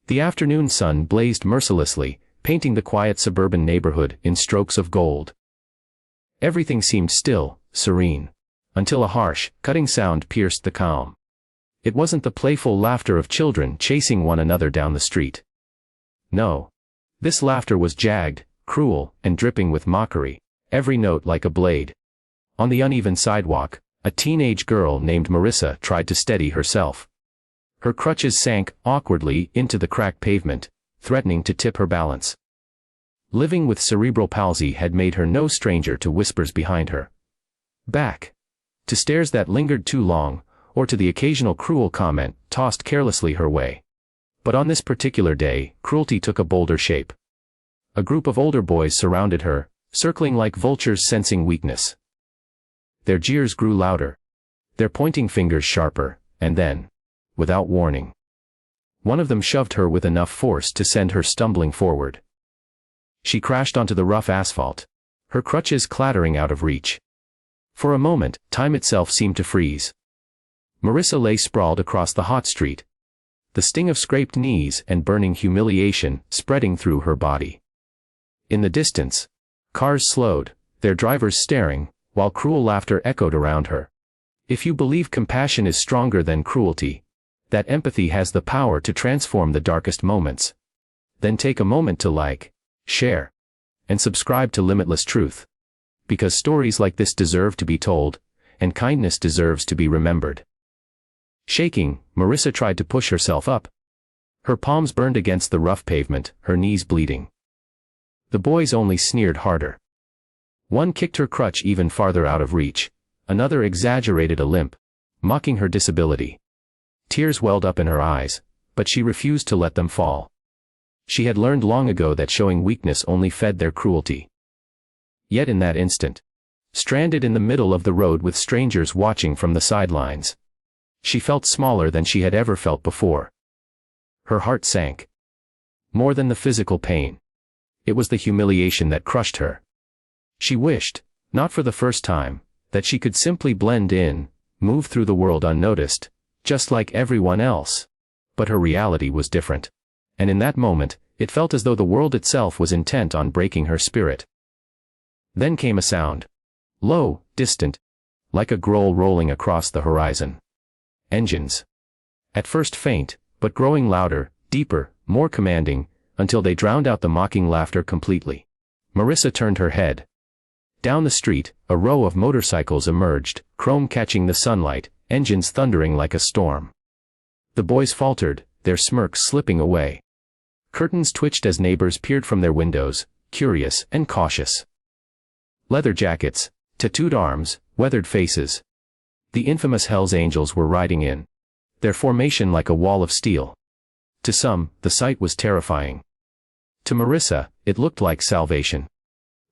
The afternoon sun blazed mercilessly, painting the quiet suburban neighborhood in strokes of gold. Everything seemed still, serene, until a harsh, cutting sound pierced the calm. It wasn't the playful laughter of children chasing one another down the street. No. This laughter was jagged, cruel, and dripping with mockery, every note like a blade. On the uneven sidewalk, a teenage girl named Marissa tried to steady herself. Her crutches sank awkwardly into the cracked pavement, threatening to tip her balance. Living with cerebral palsy had made her no stranger to whispers behind her back, to stares that lingered too long, or to the occasional cruel comment tossed carelessly her way. But on this particular day, cruelty took a bolder shape. A group of older boys surrounded her, circling like vultures sensing weakness. Their jeers grew louder, their pointing fingers sharper, and then, without warning, one of them shoved her with enough force to send her stumbling forward. She crashed onto the rough asphalt, her crutches clattering out of reach. For a moment, time itself seemed to freeze. Marissa lay sprawled across the hot street, the sting of scraped knees and burning humiliation spreading through her body. In the distance, cars slowed, their drivers staring, while cruel laughter echoed around her. If you believe compassion is stronger than cruelty, that empathy has the power to transform the darkest moments, then take a moment to like, share, and subscribe to LimitlessTruth. Because stories like this deserve to be told, and kindness deserves to be remembered. Shaking, Marissa tried to push herself up. Her palms burned against the rough pavement, her knees bleeding. The boys only sneered harder. One kicked her crutch even farther out of reach, another exaggerated a limp, mocking her disability. Tears welled up in her eyes, but she refused to let them fall. She had learned long ago that showing weakness only fed their cruelty. Yet in that instant, stranded in the middle of the road with strangers watching from the sidelines, she felt smaller than she had ever felt before. Her heart sank. More than the physical pain, it was the humiliation that crushed her. She wished, not for the first time, that she could simply blend in, move through the world unnoticed, just like everyone else. But her reality was different. And in that moment, it felt as though the world itself was intent on breaking her spirit. Then came a sound. Low, distant, like a growl rolling across the horizon. Engines. At first faint, but growing louder, deeper, more commanding, until they drowned out the mocking laughter completely. Marissa turned her head. Down the street, a row of motorcycles emerged, chrome catching the sunlight, engines thundering like a storm. The boys faltered, their smirks slipping away. Curtains twitched as neighbors peered from their windows, curious and cautious. Leather jackets, tattooed arms, weathered faces. The infamous Hell's Angels were riding in, their formation like a wall of steel. To some, the sight was terrifying. To Marissa, it looked like salvation.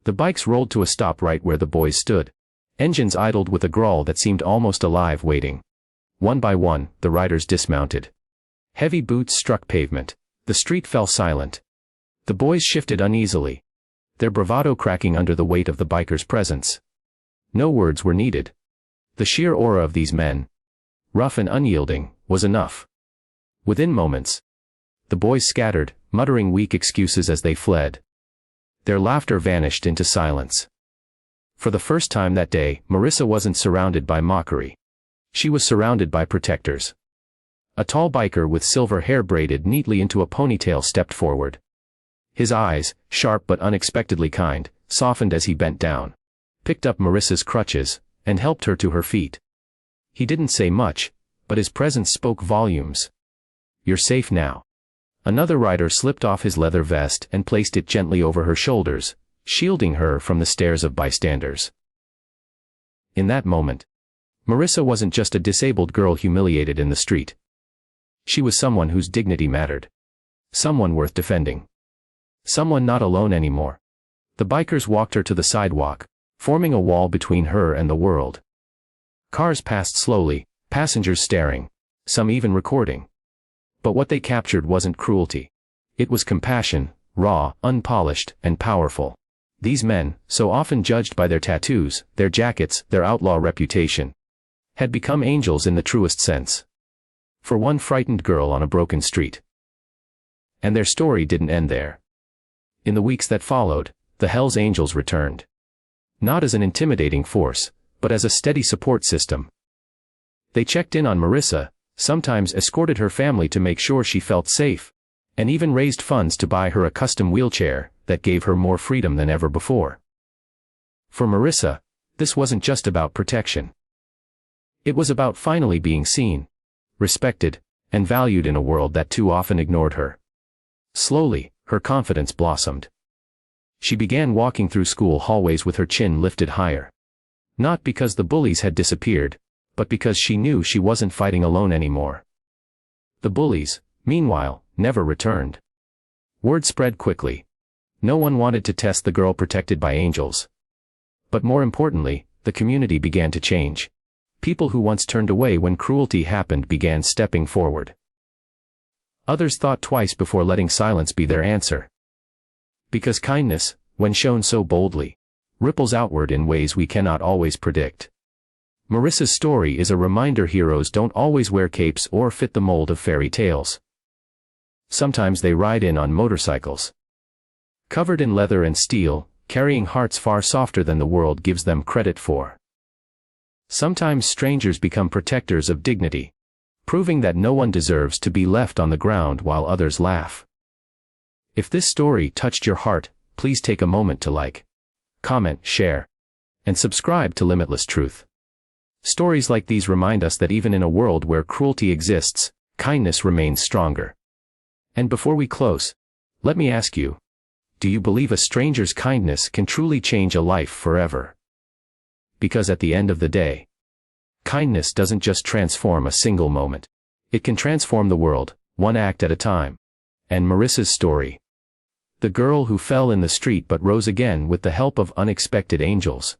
The bikes rolled to a stop right where the boys stood. Engines idled with a growl that seemed almost alive waiting. One by one, the riders dismounted. Heavy boots struck pavement. The street fell silent. The boys shifted uneasily, their bravado cracking under the weight of the bikers' presence. No words were needed. The sheer aura of these men, rough and unyielding, was enough. Within moments, the boys scattered, muttering weak excuses as they fled. Their laughter vanished into silence. For the first time that day, Marissa wasn't surrounded by mockery. She was surrounded by protectors. A tall biker with silver hair braided neatly into a ponytail stepped forward. His eyes, sharp but unexpectedly kind, softened as he bent down, picked up Marissa's crutches, and helped her to her feet. He didn't say much, but his presence spoke volumes. "You're safe now." Another rider slipped off his leather vest and placed it gently over her shoulders, shielding her from the stares of bystanders. In that moment, Marissa wasn't just a disabled girl humiliated in the street. She was someone whose dignity mattered. Someone worth defending. Someone not alone anymore. The bikers walked her to the sidewalk, forming a wall between her and the world. Cars passed slowly, passengers staring, some even recording. But what they captured wasn't cruelty. It was compassion, raw, unpolished, and powerful. These men, so often judged by their tattoos, their jackets, their outlaw reputation, had become angels in the truest sense. For one frightened girl on a broken street, And their story didn't end there. In the weeks that followed, the Hells Angels returned. Not as an intimidating force, but as a steady support system. They checked in on Marissa, sometimes escorted her family to make sure she felt safe, and even raised funds to buy her a custom wheelchair that gave her more freedom than ever before. For Marissa, this wasn't just about protection. It was about finally being seen, respected, and valued in a world that too often ignored her. Slowly, her confidence blossomed. She began walking through school hallways with her chin lifted higher. Not because the bullies had disappeared, but because she knew she wasn't fighting alone anymore. The bullies, meanwhile, never returned. Word spread quickly. No one wanted to test the girl protected by angels. But more importantly, the community began to change. People who once turned away when cruelty happened began stepping forward. Others thought twice before letting silence be their answer. Because kindness, when shown so boldly, ripples outward in ways we cannot always predict. Marissa's story is a reminder heroes don't always wear capes or fit the mold of fairy tales. Sometimes they ride in on motorcycles, covered in leather and steel, carrying hearts far softer than the world gives them credit for. Sometimes strangers become protectors of dignity, proving that no one deserves to be left on the ground while others laugh. If this story touched your heart, please take a moment to like, comment, share, and subscribe to Limitless Truth. Stories like these remind us that even in a world where cruelty exists, kindness remains stronger. And before we close, let me ask you, do you believe a stranger's kindness can truly change a life forever? Because at the end of the day, kindness doesn't just transform a single moment. It can transform the world, one act at a time. And Marissa's story, the girl who fell in the street but rose again with the help of unexpected angels,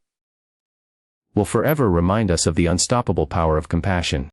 will forever remind us of the unstoppable power of compassion.